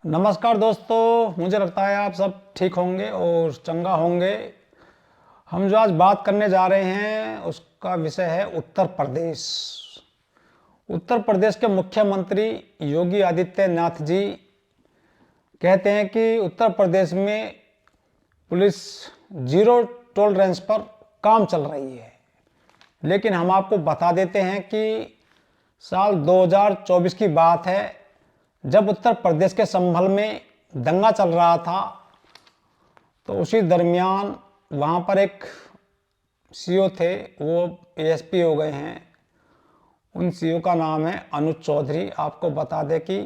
नमस्कार दोस्तों, मुझे लगता है आप सब ठीक होंगे और चंगा होंगे। हम जो आज बात करने जा रहे हैं उसका विषय है उत्तर प्रदेश। उत्तर प्रदेश के मुख्यमंत्री योगी आदित्यनाथ जी कहते हैं कि उत्तर प्रदेश में पुलिस जीरो टॉलरेंस पर काम चल रही है। लेकिन हम आपको बता देते हैं कि साल 2024 की बात है, जब उत्तर प्रदेश के संभल में दंगा चल रहा था तो उसी दरमियान वहाँ पर एक सीओ थे, वो एएसपी हो गए हैं। उन सीओ का नाम है अनुज चौधरी। आपको बता दें कि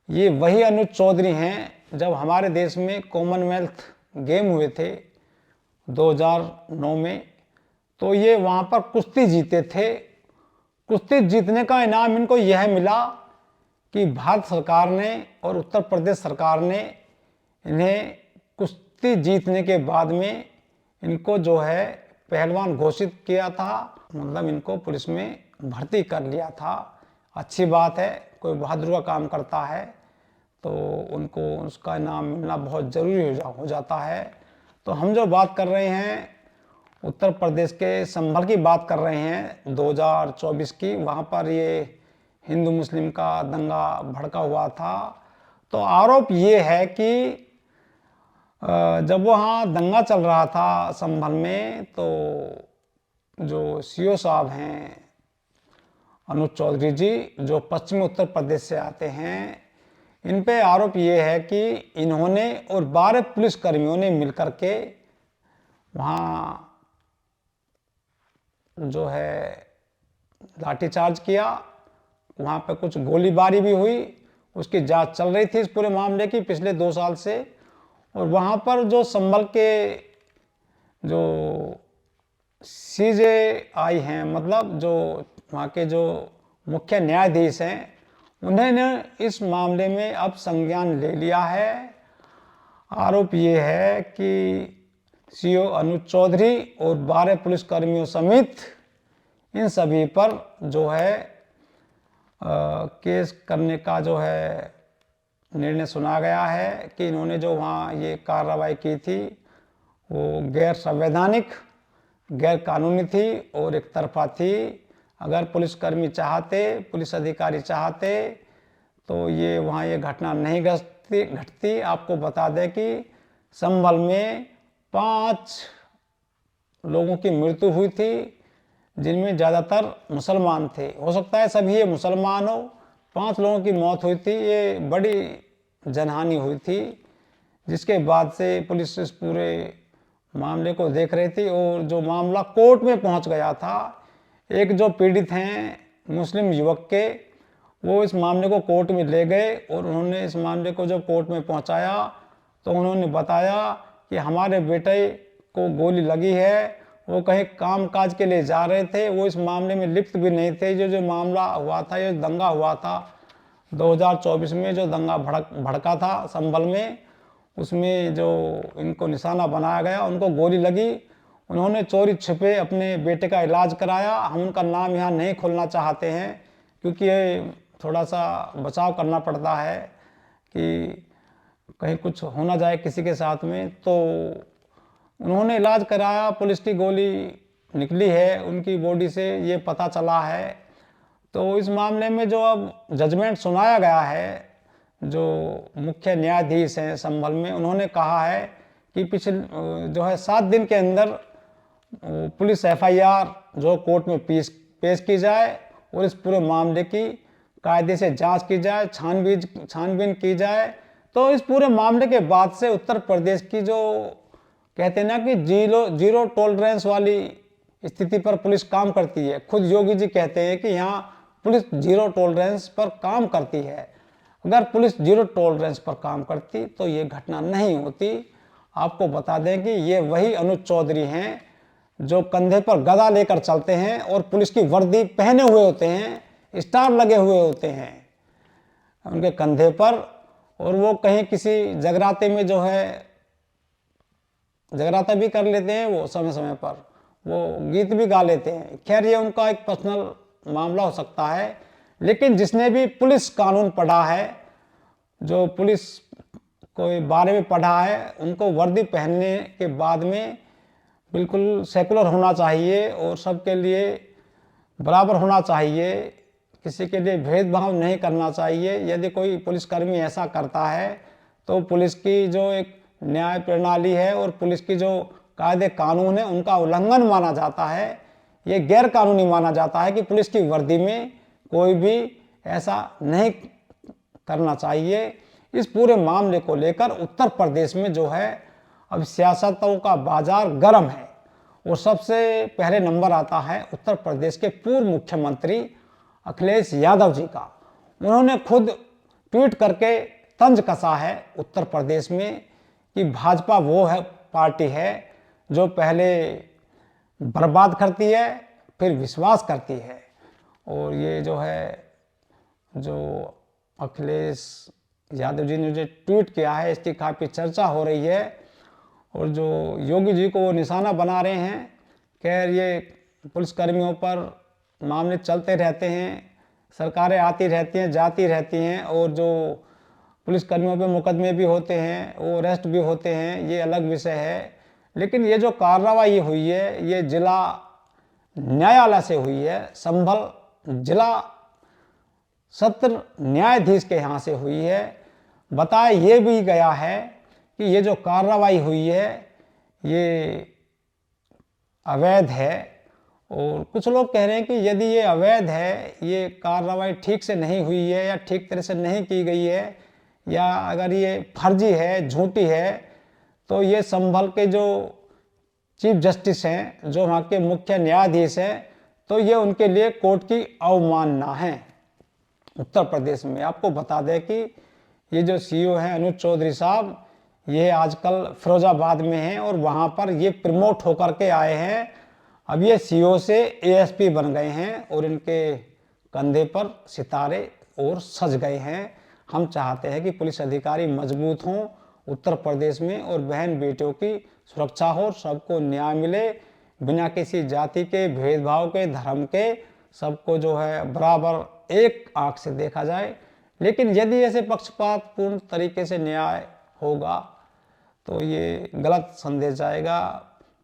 ये वही अनुज चौधरी हैं जब हमारे देश में कॉमनवेल्थ गेम हुए थे 2009 में, तो ये वहाँ पर कुश्ती जीते थे। कुश्ती जीतने का इनाम इनको यह मिला कि भारत सरकार ने और उत्तर प्रदेश सरकार ने इन्हें कुश्ती जीतने के बाद में इनको जो है पहलवान घोषित किया था, मतलब इनको पुलिस में भर्ती कर लिया था। अच्छी बात है, कोई बहादुर का काम करता है तो उनको उसका इनाम मिलना बहुत ज़रूरी हो जाता है। तो हम जो बात कर रहे हैं उत्तर प्रदेश के संभल की बात कर रहे हैं 2024 की। वहाँ पर ये हिंदू मुस्लिम का दंगा भड़का हुआ था। तो आरोप ये है कि जब वहाँ दंगा चल रहा था संभल में, तो जो सीओ साहब हैं अनुज चौधरी जी, जो पश्चिमी उत्तर प्रदेश से आते हैं, इन पे आरोप ये है कि इन्होंने और 12 पुलिसकर्मियों ने मिलकर के वहाँ जो है लाठीचार्ज किया। वहाँ पे कुछ गोलीबारी भी हुई। उसकी जांच चल रही थी इस पूरे मामले की पिछले 2 साल से। और वहाँ पर जो संभल के जो CJI हैं, मतलब जो वहाँ के जो मुख्य न्यायाधीश हैं, उन्होंने इस मामले में अब संज्ञान ले लिया है। आरोप ये है कि सीओ अनुज चौधरी और 12 पुलिसकर्मियों समेत इन सभी पर जो है केस करने का जो है निर्णय सुना गया है कि इन्होंने जो वहाँ ये कार्रवाई की थी वो गैर संवैधानिक, गैर कानूनी थी और एक तरफा थी। अगर पुलिसकर्मी चाहते, पुलिस अधिकारी चाहते तो ये वहाँ ये घटना नहीं घटती। आपको बता दें कि संभल में 5 लोगों की मृत्यु हुई थी, जिनमें ज़्यादातर मुसलमान थे। हो सकता है सभी ये मुसलमान हो। 5 लोगों की मौत हुई थी, ये बड़ी जनहानि हुई थी, जिसके बाद से पुलिस इस पूरे मामले को देख रही थी और जो मामला कोर्ट में पहुंच गया था। एक जो पीड़ित हैं मुस्लिम युवक के, वो इस मामले को कोर्ट में ले गए और उन्होंने इस मामले को जब कोर्ट में पहुंचाया तो उन्होंने बताया कि हमारे बेटे को गोली लगी है, वो कहीं काम काज के लिए जा रहे थे, वो इस मामले में लिप्त भी नहीं थे। जो मामला हुआ था, ये दंगा हुआ था 2024 में, जो दंगा भड़का था संभल में, उसमें जो इनको निशाना बनाया गया, उनको गोली लगी। उन्होंने चोरी छिपे अपने बेटे का इलाज कराया। हम उनका नाम यहाँ नहीं खोलना चाहते हैं क्योंकि ये थोड़ा सा बचाव करना पड़ता है कि कहीं कुछ हो ना जाए किसी के साथ में। तो उन्होंने इलाज कराया, पुलिस की गोली निकली है उनकी बॉडी से, ये पता चला है। तो इस मामले में जो अब जजमेंट सुनाया गया है, जो मुख्य न्यायाधीश हैं संभल में, उन्होंने कहा है कि पिछले जो है 7 दिन के अंदर पुलिस FIR जो कोर्ट में पेश की जाए और इस पूरे मामले की कायदे से जांच की जाए, छानबीन की जाए। तो इस पूरे मामले के बाद से उत्तर प्रदेश की जो कहते हैं ना कि जीरो टॉलरेंस वाली स्थिति पर पुलिस काम करती है। खुद योगी जी कहते हैं कि यहाँ पुलिस जीरो टॉलरेंस पर काम करती है। अगर पुलिस जीरो टॉलरेंस पर काम करती तो ये घटना नहीं होती। आपको बता दें कि ये वही अनुज चौधरी हैं जो कंधे पर गदा लेकर चलते हैं और पुलिस की वर्दी पहने हुए होते हैं, स्टार लगे हुए होते हैं उनके कंधे पर, और वो कहीं किसी जगराते में जो है जगराता भी कर लेते हैं, वो समय समय पर वो गीत भी गा लेते हैं। खैर ये उनका एक पर्सनल मामला हो सकता है, लेकिन जिसने भी पुलिस कानून पढ़ा है जो पुलिस को बारे में पढ़ा है उनको वर्दी पहनने के बाद में बिल्कुल सेकुलर होना चाहिए और सबके लिए बराबर होना चाहिए, किसी के लिए भेदभाव नहीं करना चाहिए। यदि कोई पुलिसकर्मी ऐसा करता है तो पुलिस की जो एक न्याय प्रणाली है और पुलिस की जो कायदे कानून है उनका उल्लंघन माना जाता है। ये गैर कानूनी माना जाता है कि पुलिस की वर्दी में कोई भी ऐसा नहीं करना चाहिए। इस पूरे मामले को लेकर उत्तर प्रदेश में जो है अब सियासतों का बाजार गर्म है और सबसे पहले नंबर आता है उत्तर प्रदेश के पूर्व मुख्यमंत्री अखिलेश यादव जी का। उन्होंने खुद ट्वीट करके तंज कसा है उत्तर प्रदेश में कि भाजपा वो है पार्टी है जो पहले बर्बाद करती है फिर विश्वास करती है। और ये जो है जो अखिलेश यादव जी ने जो ट्वीट किया है इसकी काफ़ी चर्चा हो रही है और जो योगी जी को वो निशाना बना रहे हैं। खैर ये पुलिसकर्मियों पर मामले चलते रहते हैं, सरकारें आती रहती हैं जाती रहती हैं और जो पुलिसकर्मियों पे मुकदमे भी होते हैं, वो अरेस्ट भी होते हैं, ये अलग विषय है। लेकिन ये जो कार्रवाई हुई है ये जिला न्यायालय से हुई है, संभल जिला सत्र न्यायाधीश के यहाँ से हुई है। बताया ये भी गया है कि ये जो कार्रवाई हुई है ये अवैध है और कुछ लोग कह रहे हैं कि यदि ये अवैध है, ये कार्रवाई ठीक से नहीं हुई है या ठीक तरह से नहीं की गई है या अगर ये फर्जी है, झूठी है, तो ये संभल के जो चीफ जस्टिस हैं, जो वहाँ के मुख्य न्यायाधीश हैं, तो ये उनके लिए कोर्ट की अवमानना है। उत्तर प्रदेश में आपको बता दें कि ये जो सीईओ हैं अनुज चौधरी साहब, ये आजकल फिरोजाबाद में हैं और वहाँ पर ये प्रमोट होकर के आए हैं। अब ये सीईओ से एएसपी बन गए हैं और इनके कंधे पर सितारे और सज गए हैं। हम चाहते हैं कि पुलिस अधिकारी मजबूत हों उत्तर प्रदेश में और बहन बेटियों की सुरक्षा हो, सबको न्याय मिले बिना किसी जाति के भेदभाव के, धर्म के, सबको जो है बराबर एक आंख से देखा जाए। लेकिन यदि ऐसे पक्षपातपूर्ण तरीके से न्याय होगा तो ये गलत संदेश जाएगा,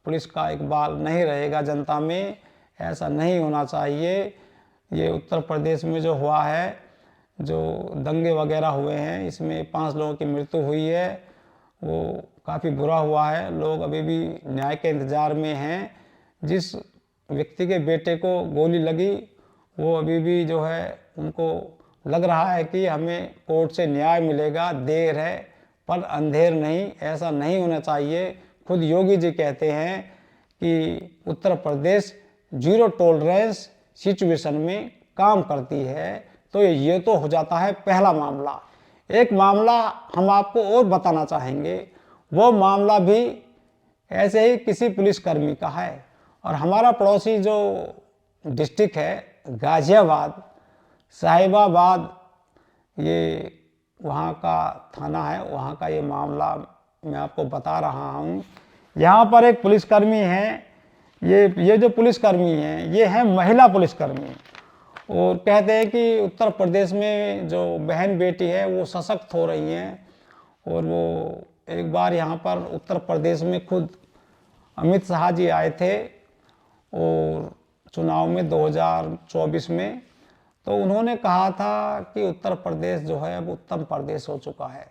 पुलिस का इकबाल नहीं रहेगा जनता में, ऐसा नहीं होना चाहिए। ये उत्तर प्रदेश में जो हुआ है, जो दंगे वगैरह हुए हैं, इसमें 5 लोगों की मृत्यु हुई है, वो काफ़ी बुरा हुआ है। लोग अभी भी न्याय के इंतज़ार में हैं। जिस व्यक्ति के बेटे को गोली लगी वो अभी भी जो है उनको लग रहा है कि हमें कोर्ट से न्याय मिलेगा, देर है पर अंधेर नहीं, ऐसा नहीं होना चाहिए। खुद योगी जी कहते हैं कि Uttar Pradesh zero tolerance situation में काम करती है। तो ये तो हो जाता है पहला मामला। एक मामला हम आपको और बताना चाहेंगे, वो मामला भी ऐसे ही किसी पुलिसकर्मी का है। और हमारा पड़ोसी जो डिस्ट्रिक्ट है गाजियाबाद, साहिबाबाद, ये वहाँ का थाना है, वहाँ का ये मामला मैं आपको बता रहा हूँ। यहाँ पर एक पुलिसकर्मी है, ये जो पुलिसकर्मी हैं ये हैं महिला पुलिसकर्मी और कहते हैं कि उत्तर प्रदेश में जो बहन बेटी है वो सशक्त हो रही हैं। और वो एक बार यहाँ पर उत्तर प्रदेश में खुद अमित शाह जी आए थे और चुनाव में 2024 में, तो उन्होंने कहा था कि उत्तर प्रदेश जो है अब उत्तम प्रदेश हो चुका है।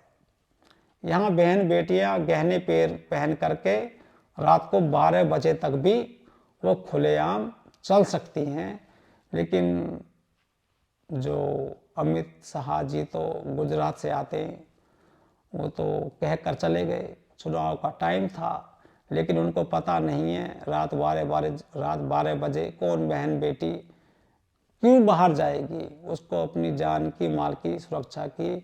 यहाँ बहन बेटियाँ गहने पहन करके रात को 12 बजे तक भी वो खुलेआम चल सकती हैं। लेकिन जो अमित शाह जी तो गुजरात से आते हैं, वो तो कह कर चले गए, चुनाव का टाइम था, लेकिन उनको पता नहीं है रात 12 बजे कौन बहन बेटी क्यों बाहर जाएगी। उसको अपनी जान की, माल की सुरक्षा की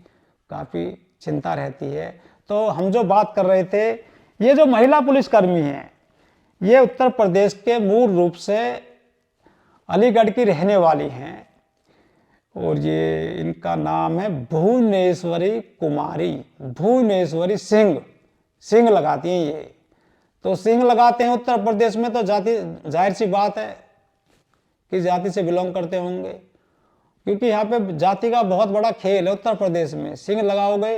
काफ़ी चिंता रहती है। तो हम जो बात कर रहे थे, ये जो महिला पुलिसकर्मी हैं ये उत्तर प्रदेश के मूल रूप से अलीगढ़ की रहने वाली हैं और ये इनका नाम है भुवनेश्वरी कुमारी, भुवनेश्वरी सिंह लगाती हैं ये। तो सिंह लगाते हैं उत्तर प्रदेश में तो जाति, जाहिर सी बात है कि जाति से बिलोंग करते होंगे, क्योंकि यहाँ पे जाति का बहुत बड़ा खेल है उत्तर प्रदेश में। सिंह लगाओगे,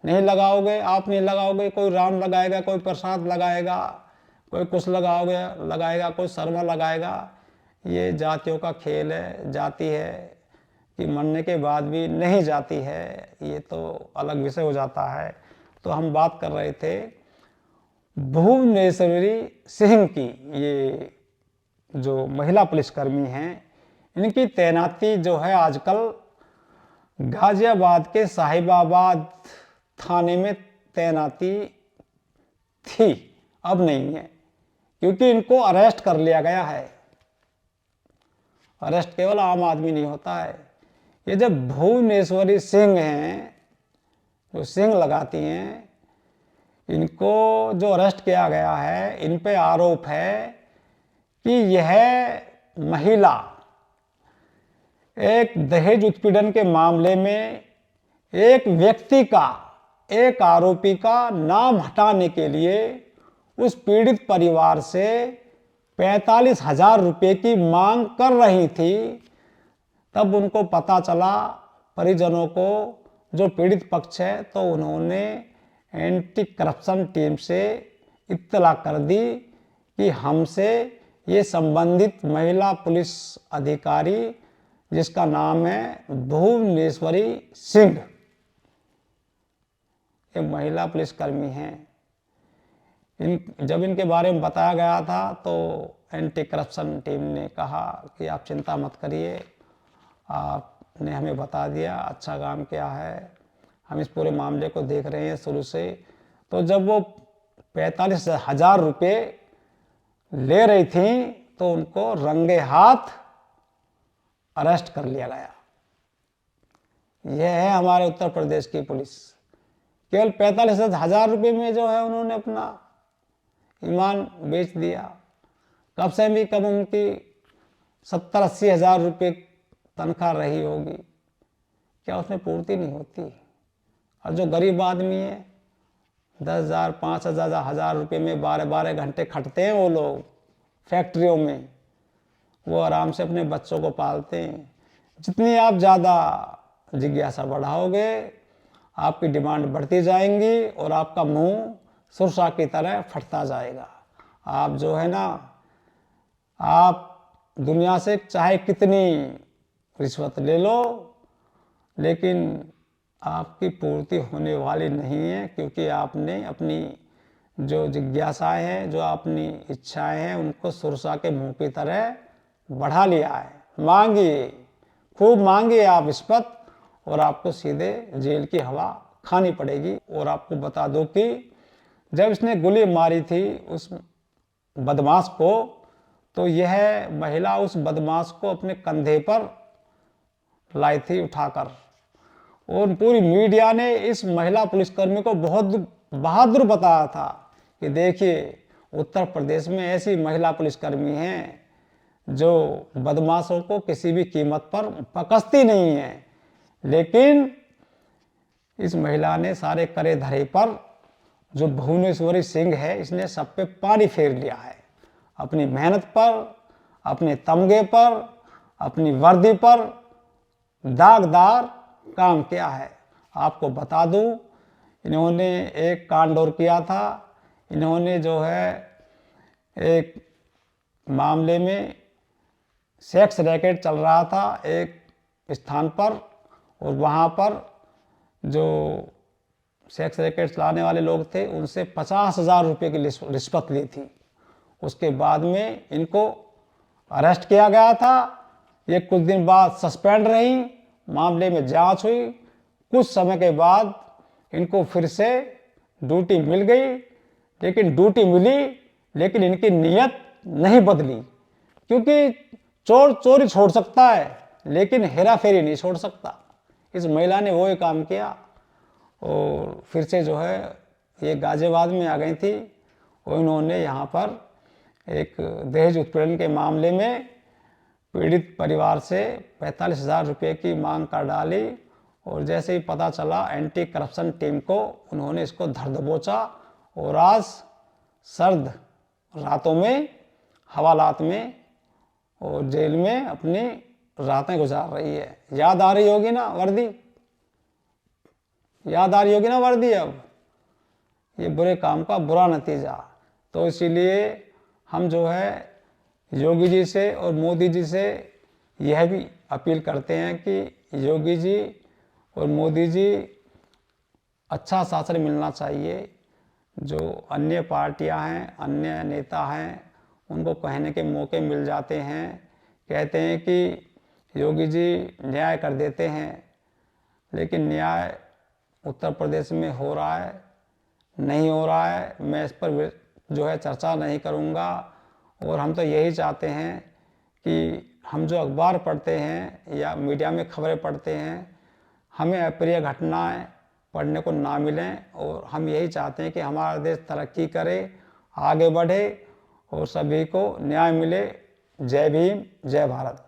नहीं लगाओगे, आप नहीं लगाओगे, कोई राम लगाएगा, कोई प्रसाद लगाएगा, कोई कुछ लगाएगा, कोई शर्मा लगाएगा। ये जातियों का खेल है। जाति है कि मरने के बाद भी नहीं जाती है, ये तो अलग विषय हो जाता है। तो हम बात कर रहे थे भुवनेश्वरी सिंह की। ये जो महिला पुलिसकर्मी हैं, इनकी तैनाती जो है आजकल गाजियाबाद के साहिबाबाद थाने में तैनाती थी, अब नहीं है, क्योंकि इनको अरेस्ट कर लिया गया है। अरेस्ट केवल आम आदमी नहीं होता है। ये जब भुवनेश्वरी सिंह हैं, जो सिंह लगाती हैं, इनको जो अरेस्ट किया गया है, इन पे आरोप है कि यह महिला एक दहेज उत्पीड़न के मामले में एक व्यक्ति का, एक आरोपी का नाम हटाने के लिए उस पीड़ित परिवार से 45,000 रुपये की मांग कर रही थी। तब उनको पता चला, परिजनों को, जो पीड़ित पक्ष है, तो उन्होंने एंटी करप्शन टीम से इत्तला कर दी कि हमसे ये संबंधित महिला पुलिस अधिकारी, जिसका नाम है भुवनेश्वरी सिंह, ये महिला पुलिसकर्मी हैं, जब इनके बारे में बताया गया था तो एंटी करप्शन टीम ने कहा कि आप चिंता मत करिए, आपने हमें बता दिया, अच्छा काम किया है, हम इस पूरे मामले को देख रहे हैं शुरू से। तो जब वो 45,000 रुपये ले रही थी तो उनको रंगे हाथ अरेस्ट कर लिया गया। यह है हमारे उत्तर प्रदेश की पुलिस। केवल 45,000 रुपये में जो है उन्होंने अपना ईमान बेच दिया। कब से भी कम उनकी 70-80 हज़ार रुपये तनख्वाह रही होगी, क्या उसमें पूर्ति नहीं होती? और जो गरीब आदमी है, 10,000, 5,000, 1,000 रुपये में 12-12 घंटे खटते हैं वो लोग फैक्ट्रियों में, वो आराम से अपने बच्चों को पालते हैं। जितनी आप ज़्यादा जिज्ञासा बढ़ाओगे, आपकी डिमांड बढ़ती जाएंगी और आपका मुंह सुरसा की तरह फटता जाएगा। आप जो है ना, आप दुनिया से चाहे कितनी रिश्वत ले लो, लेकिन आपकी पूर्ति होने वाली नहीं है, क्योंकि आपने अपनी जो जिज्ञासाएं हैं, जो अपनी इच्छाएं हैं, उनको सुरसा के मुंह की तरह बढ़ा लिया है। मांगिए, खूब मांगिए आप रिश्वत, और आपको सीधे जेल की हवा खानी पड़ेगी। और आपको बता दो कि जब इसने गोली मारी थी उस बदमाश को, तो यह महिला उस बदमाश को अपने कंधे पर लाई थी उठाकर, और पूरी मीडिया ने इस महिला पुलिसकर्मी को बहुत बहादुर बताया था कि देखिए, उत्तर प्रदेश में ऐसी महिला पुलिसकर्मी हैं जो बदमाशों को किसी भी कीमत पर पकड़ती नहीं है। लेकिन इस महिला ने सारे करे धरे पर, जो भुवनेश्वरी सिंह है, इसने सब पे पानी फेर लिया है। अपनी मेहनत पर, अपने तमगे पर, अपनी वर्दी पर दागदार काम किया है। आपको बता दूं, इन्होंने एक कांड और किया था। इन्होंने जो है एक मामले में सेक्स रैकेट चल रहा था एक स्थान पर, और वहाँ पर जो सेक्स रैकेट चलाने वाले लोग थे, उनसे 50,000 रुपये की रिश्वत ली थी। उसके बाद में इनको अरेस्ट किया गया था। ये कुछ दिन बाद सस्पेंड रही, मामले में जांच हुई। कुछ समय के बाद इनको फिर से ड्यूटी मिल गई, लेकिन ड्यूटी मिली, लेकिन इनकी नीयत नहीं बदली, क्योंकि चोर चोरी छोड़ सकता है, लेकिन हेरा फेरी नहीं छोड़ सकता। इस महिला ने वही काम किया, और फिर से जो है ये गाजियाबाद में आ गई थी, और इन्होंने यहाँ पर एक दहेज उत्पीड़न के मामले में पीड़ित परिवार से 45,000 रुपये की मांग कर डाली। और जैसे ही पता चला एंटी करप्शन टीम को, उन्होंने इसको धर दबोचा, और आज सर्द रातों में हवालात में और जेल में अपनी रातें गुजार रही है। याद आ रही होगी ना वर्दी, याद आ रही होगी ना वर्दी। अब ये बुरे काम का बुरा नतीजा। तो इसीलिए हम जो है योगी जी से और मोदी जी से यह भी अपील करते हैं कि योगी जी और मोदी जी अच्छा शासन मिलना चाहिए। जो अन्य पार्टियां हैं, अन्य नेता हैं, उनको कहने के मौके मिल जाते हैं, कहते हैं कि योगी जी न्याय कर देते हैं, लेकिन न्याय उत्तर प्रदेश में हो रहा है, नहीं हो रहा है। मैं इस पर जो है चर्चा नहीं करूँगा। और हम तो यही चाहते हैं कि हम जो अखबार पढ़ते हैं या मीडिया में खबरें पढ़ते हैं, हमें अप्रिय घटनाएं पढ़ने को ना मिलें। और हम यही चाहते हैं कि हमारा देश तरक्की करे, आगे बढ़े और सभी को न्याय मिले। जय भीम, जय भारत।